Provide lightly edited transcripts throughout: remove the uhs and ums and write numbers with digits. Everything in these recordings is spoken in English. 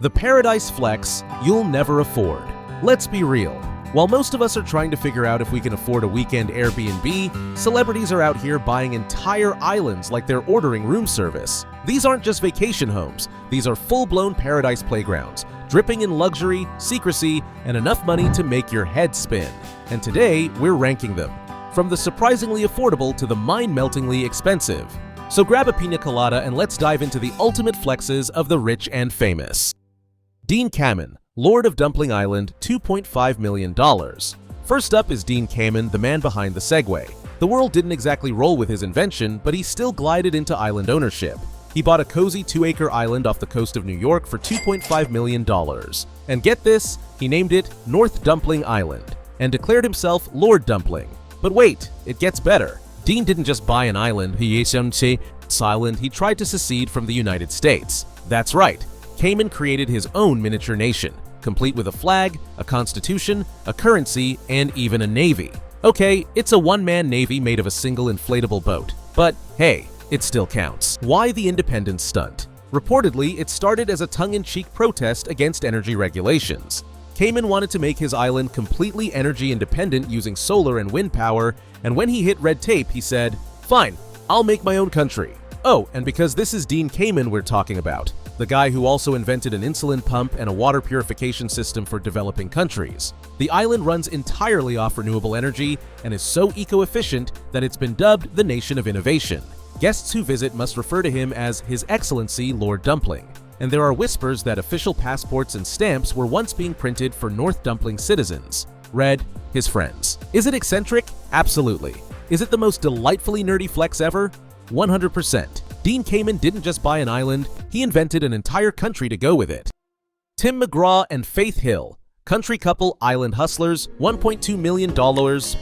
The Paradise Flex you'll never afford. Let's be real. While most of us are trying to figure out if we can afford a weekend Airbnb, celebrities are out here buying entire islands like they're ordering room service. These aren't just vacation homes, these are full-blown paradise playgrounds, dripping in luxury, secrecy, and enough money to make your head spin. And today, we're ranking them, from the surprisingly affordable to the mind-meltingly expensive. So grab a pina colada and let's dive into the ultimate flexes of the rich and famous. Dean Kamen, Lord of Dumpling Island, $2.5 million. First up is Dean Kamen, the man behind the Segway. The world didn't exactly roll with his invention, but he still glided into island ownership. He bought a cozy 2-acre island off the coast of New York for $2.5 million. And get this, he named it North Dumpling Island, and declared himself Lord Dumpling. But wait, it gets better. Dean didn't just buy an island, he tried to secede from the United States. That's right, Kamen created his own miniature nation, complete with a flag, a constitution, a currency, and even a navy. Okay, it's a one-man navy made of a single inflatable boat, but hey, it still counts. Why the independence stunt? Reportedly, it started as a tongue-in-cheek protest against energy regulations. Kamen wanted to make his island completely energy independent using solar and wind power, and when he hit red tape, he said, "Fine, I'll make my own country." Oh, and because this is Dean Kamen we're talking about, the guy who also invented an insulin pump and a water purification system for developing countries. The island runs entirely off renewable energy and is so eco-efficient that it's been dubbed the Nation of Innovation. Guests who visit must refer to him as His Excellency Lord Dumpling. And there are whispers that official passports and stamps were once being printed for North Dumpling citizens. Read, his friends. Is it eccentric? Absolutely. Is it the most delightfully nerdy flex ever? 100%. Dean Kamen didn't just buy an island, he invented an entire country to go with it. Tim McGraw and Faith Hill, country couple island hustlers, $1.2 million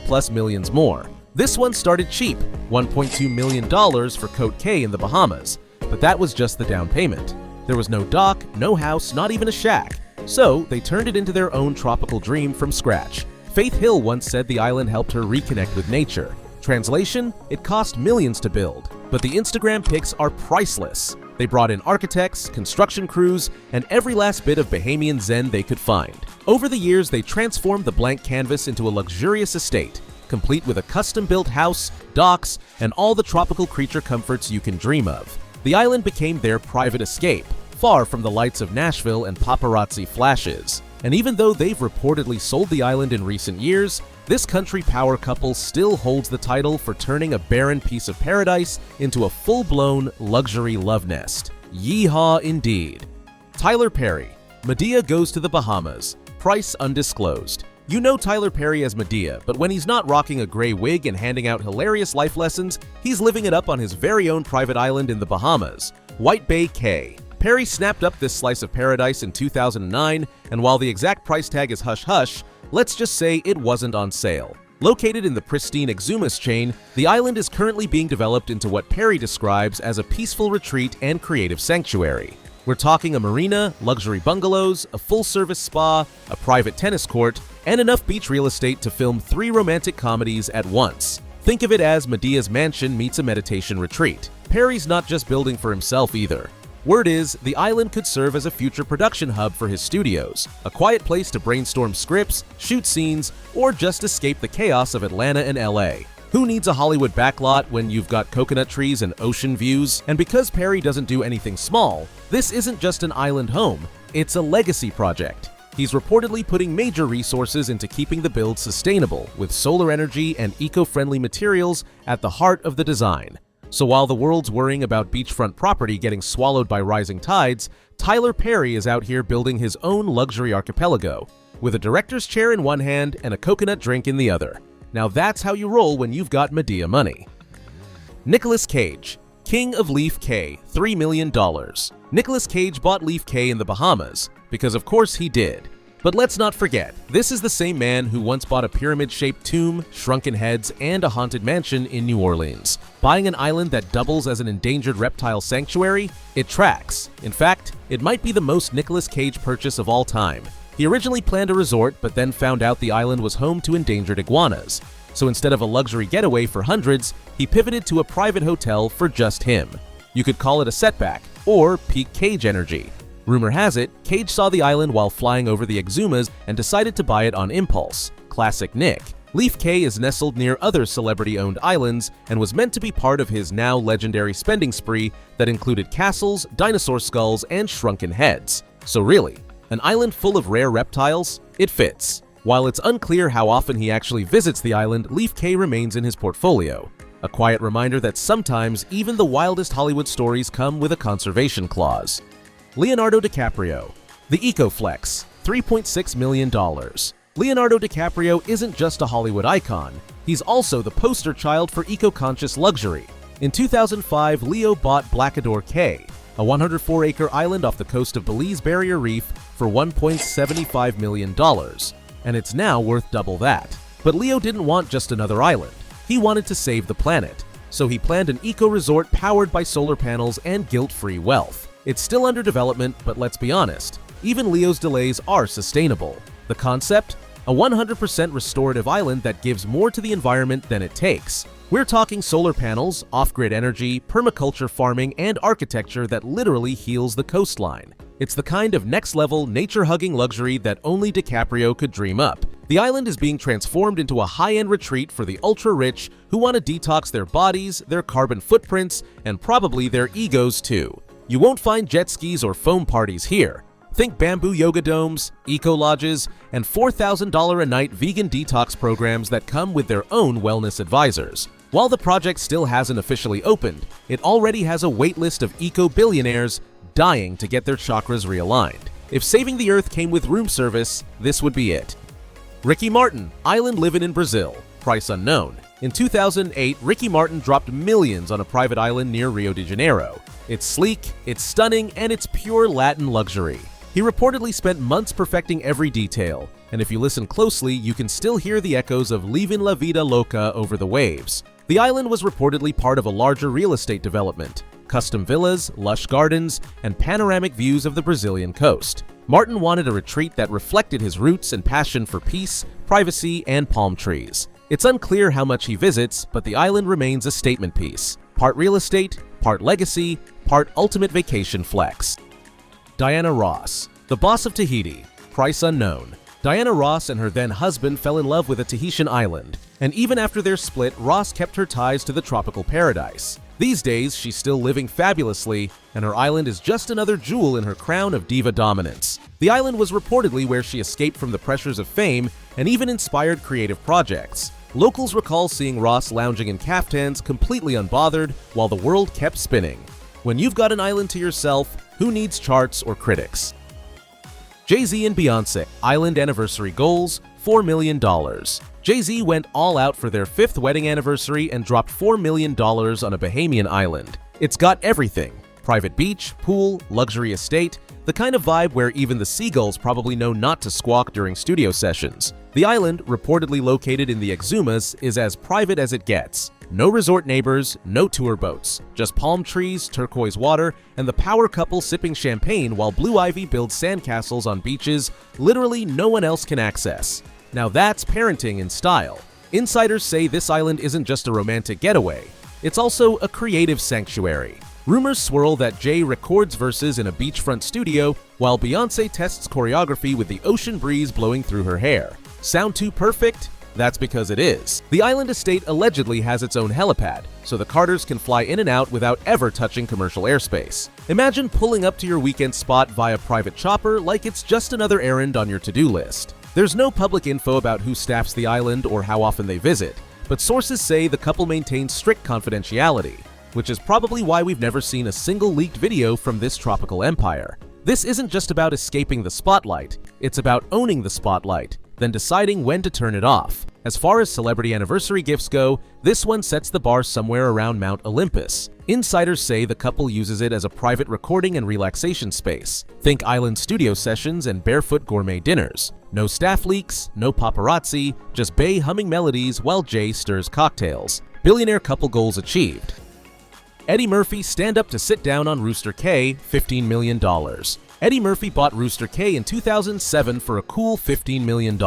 plus millions more. This one started cheap, $1.2 million for Cote K in the Bahamas, but that was just the down payment. There was no dock, no house, not even a shack. So they turned it into their own tropical dream from scratch. Faith Hill once said the island helped her reconnect with nature. Translation, it cost millions to build, but the Instagram pics are priceless. They brought in architects, construction crews, and every last bit of Bahamian zen they could find. Over the years, they transformed the blank canvas into a luxurious estate, complete with a custom-built house, docks, and all the tropical creature comforts you can dream of. The island became their private escape, far from the lights of Nashville and paparazzi flashes. And even though they've reportedly sold the island in recent years, this country power couple still holds the title for turning a barren piece of paradise into a full-blown luxury love nest. Yeehaw indeed. Tyler Perry, Madea goes to the Bahamas. Price undisclosed. You know Tyler Perry as Madea, but when he's not rocking a gray wig and handing out hilarious life lessons, he's living it up on his very own private island in the Bahamas, White Bay Cay. Perry snapped up this slice of paradise in 2009, and while the exact price tag is hush-hush, let's just say it wasn't on sale. Located in the pristine Exumas chain, the island is currently being developed into what Perry describes as a peaceful retreat and creative sanctuary. We're talking a marina, luxury bungalows, a full-service spa, a private tennis court, and enough beach real estate to film 3 romantic comedies at once. Think of it as Medea's mansion meets a meditation retreat. Perry's not just building for himself either. Word is, the island could serve as a future production hub for his studios, a quiet place to brainstorm scripts, shoot scenes, or just escape the chaos of Atlanta and LA. Who needs a Hollywood backlot when you've got coconut trees and ocean views? And because Perry doesn't do anything small, this isn't just an island home, it's a legacy project. He's reportedly putting major resources into keeping the build sustainable, with solar energy and eco-friendly materials at the heart of the design. So while the world's worrying about beachfront property getting swallowed by rising tides, Tyler Perry is out here building his own luxury archipelago, with a director's chair in one hand and a coconut drink in the other. Now that's how you roll when you've got Madea money. Nicolas Cage, King of Leaf Cay, $3 million. Nicolas Cage bought Leaf Cay in the Bahamas, because of course he did. But let's not forget, this is the same man who once bought a pyramid-shaped tomb, shrunken heads, and a haunted mansion in New Orleans. Buying an island that doubles as an endangered reptile sanctuary? It tracks. In fact, it might be the most Nicolas Cage purchase of all time. He originally planned a resort, but then found out the island was home to endangered iguanas. So instead of a luxury getaway for hundreds, he pivoted to a private hotel for just him. You could call it a setback, or peak Cage energy. Rumor has it, Cage saw the island while flying over the Exumas and decided to buy it on impulse. Classic Nick. Leaf Cay is nestled near other celebrity-owned islands and was meant to be part of his now legendary spending spree that included castles, dinosaur skulls, and shrunken heads. So really, an island full of rare reptiles? It fits. While it's unclear how often he actually visits the island, Leaf Cay remains in his portfolio. A quiet reminder that sometimes even the wildest Hollywood stories come with a conservation clause. Leonardo DiCaprio. The EcoFlex, $3.6 million. Leonardo DiCaprio isn't just a Hollywood icon, he's also the poster child for eco-conscious luxury. In 2005, Leo bought Blackador Cay, a 104-acre island off the coast of Belize Barrier Reef, for $1.75 million, and it's now worth double that. But Leo didn't want just another island. He wanted to save the planet, so he planned an eco-resort powered by solar panels and guilt-free wealth. It's still under development, but let's be honest, even Leo's delays are sustainable. The concept? A 100% restorative island that gives more to the environment than it takes. We're talking solar panels, off-grid energy, permaculture farming, and architecture that literally heals the coastline. It's the kind of next-level, nature-hugging luxury that only DiCaprio could dream up. The island is being transformed into a high-end retreat for the ultra-rich who want to detox their bodies, their carbon footprints, and probably their egos too. You won't find jet skis or foam parties here. Think bamboo yoga domes, eco-lodges, and $4,000 a night vegan detox programs that come with their own wellness advisors. While the project still hasn't officially opened, it already has a waitlist of eco-billionaires dying to get their chakras realigned. If saving the earth came with room service, this would be it. Ricky Martin, island living in Brazil, price unknown. In 2008, Ricky Martin dropped millions on a private island near Rio de Janeiro. It's sleek, it's stunning, and it's pure Latin luxury. He reportedly spent months perfecting every detail, and if you listen closely, you can still hear the echoes of Livin' La Vida Loca over the waves. The island was reportedly part of a larger real estate development, custom villas, lush gardens, and panoramic views of the Brazilian coast. Martin wanted a retreat that reflected his roots and passion for peace, privacy, and palm trees. It's unclear how much he visits, but the island remains a statement piece. Part real estate, part legacy, part ultimate vacation flex. Diana Ross, the boss of Tahiti, price unknown. Diana Ross and her then-husband fell in love with a Tahitian island, and even after their split, Ross kept her ties to the tropical paradise. These days, she's still living fabulously, and her island is just another jewel in her crown of diva dominance. The island was reportedly where she escaped from the pressures of fame and even inspired creative projects. Locals recall seeing Ross lounging in caftans completely unbothered while the world kept spinning. When you've got an island to yourself, who needs charts or critics? Jay-Z and Beyoncé, island anniversary goals, $4 million. Jay-Z went all out for their 5th wedding anniversary and dropped $4 million on a Bahamian island. It's got everything: private beach, pool, luxury estate, the kind of vibe where even the seagulls probably know not to squawk during studio sessions. The island, reportedly located in the Exumas, is as private as it gets. No resort neighbors, no tour boats, just palm trees, turquoise water, and the power couple sipping champagne while Blue Ivy builds sandcastles on beaches literally no one else can access. Now that's parenting in style. Insiders say this island isn't just a romantic getaway, it's also a creative sanctuary. Rumors swirl that Jay records verses in a beachfront studio while Beyoncé tests choreography with the ocean breeze blowing through her hair. Sound too perfect? That's because it is. The island estate allegedly has its own helipad, so the Carters can fly in and out without ever touching commercial airspace. Imagine pulling up to your weekend spot via private chopper like it's just another errand on your to-do list. There's no public info about who staffs the island or how often they visit, but sources say the couple maintains strict confidentiality, which is probably why we've never seen a single leaked video from this tropical empire. This isn't just about escaping the spotlight, it's about owning the spotlight, then deciding when to turn it off. As far as celebrity anniversary gifts go, this one sets the bar somewhere around Mount Olympus. Insiders say the couple uses it as a private recording and relaxation space. Think island studio sessions and barefoot gourmet dinners. No staff leaks, no paparazzi, just Bey humming melodies while Jay stirs cocktails. Billionaire couple goals achieved. Eddie Murphy stand up to sit down on Rooster Cay, $15 million. Eddie Murphy bought Rooster Cay in 2007 for a cool $15 million.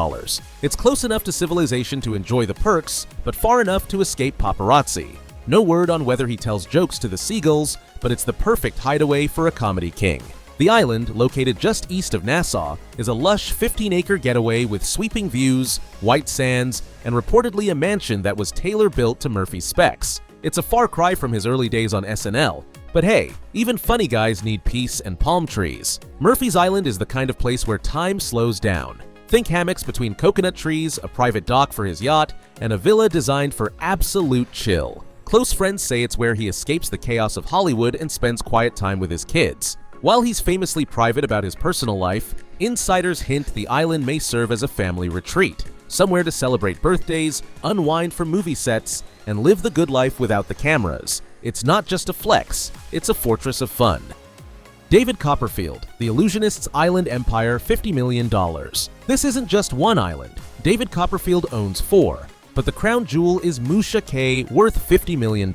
It's close enough to civilization to enjoy the perks, but far enough to escape paparazzi. No word on whether he tells jokes to the seagulls, but it's the perfect hideaway for a comedy king. The island, located just east of Nassau, is a lush 15-acre getaway with sweeping views, white sands, and reportedly a mansion that was tailor-built to Murphy's specs. It's a far cry from his early days on SNL, but hey, even funny guys need peace and palm trees. Murphy's Island is the kind of place where time slows down. Think hammocks between coconut trees, a private dock for his yacht, and a villa designed for absolute chill. Close friends say it's where he escapes the chaos of Hollywood and spends quiet time with his kids. While he's famously private about his personal life, insiders hint the island may serve as a family retreat, somewhere to celebrate birthdays, unwind from movie sets, and live the good life without the cameras. It's not just a flex, it's a fortress of fun. David Copperfield, The Illusionist's Island Empire, $50 million. This isn't just one island. David Copperfield owns 4. But the crown jewel is Musha Cay, worth $50 million.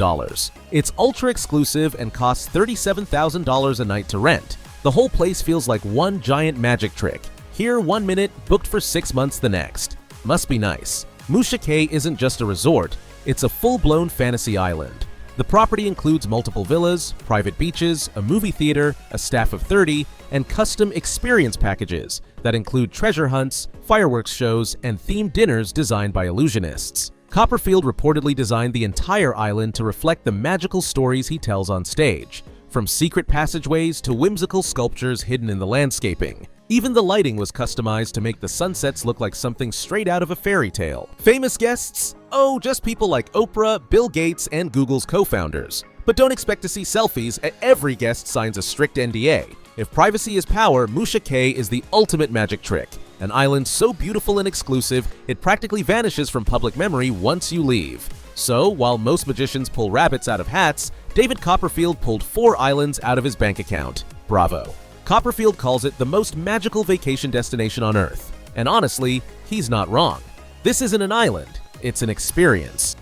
It's ultra-exclusive and costs $37,000 a night to rent. The whole place feels like one giant magic trick. Here 1 minute, booked for 6 months the next. Must be nice. Musha Cay isn't just a resort, it's a full-blown fantasy island. The property includes multiple villas, private beaches, a movie theater, a staff of 30, and custom experience packages that include treasure hunts, fireworks shows, and themed dinners designed by illusionists. Copperfield reportedly designed the entire island to reflect the magical stories he tells on stage, from secret passageways to whimsical sculptures hidden in the landscaping. Even the lighting was customized to make the sunsets look like something straight out of a fairy tale. Famous guests? Oh, just people like Oprah, Bill Gates, and Google's co-founders. But don't expect to see selfies. Every guest signs a strict NDA. If privacy is power, Musha Cay is the ultimate magic trick. An island so beautiful and exclusive, it practically vanishes from public memory once you leave. So, while most magicians pull rabbits out of hats, David Copperfield pulled 4 islands out of his bank account. Bravo. Copperfield calls it the most magical vacation destination on Earth. And honestly, he's not wrong. This isn't an island, it's an experience.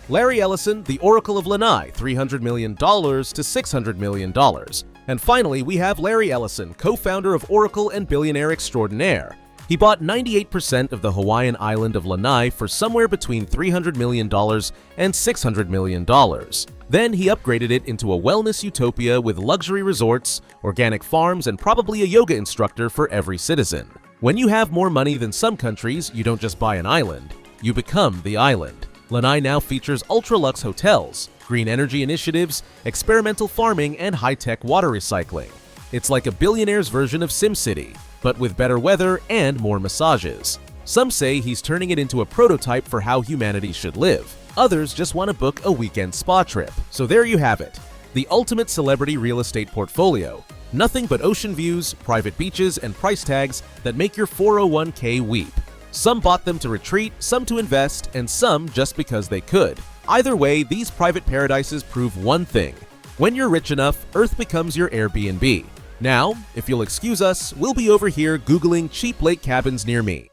Larry Ellison, the Oracle of Lanai, $300 million to $600 million. And finally, we have Larry Ellison, co-founder of Oracle and billionaire extraordinaire. He bought 98% of the Hawaiian island of Lanai for somewhere between $300 million and $600 million. Then he upgraded it into a wellness utopia with luxury resorts, organic farms, and probably a yoga instructor for every citizen. When you have more money than some countries, you don't just buy an island, you become the island. Lanai now features ultra-luxe hotels, green energy initiatives, experimental farming, and high-tech water recycling. It's like a billionaire's version of SimCity, but with better weather and more massages. Some say he's turning it into a prototype for how humanity should live. Others just want to book a weekend spa trip. So there you have it, the ultimate celebrity real estate portfolio. Nothing but ocean views, private beaches, and price tags that make your 401k weep. Some bought them to retreat, some to invest, and some just because they could. Either way, these private paradises prove one thing. When you're rich enough, Earth becomes your Airbnb. Now, if you'll excuse us, we'll be over here Googling cheap lake cabins near me.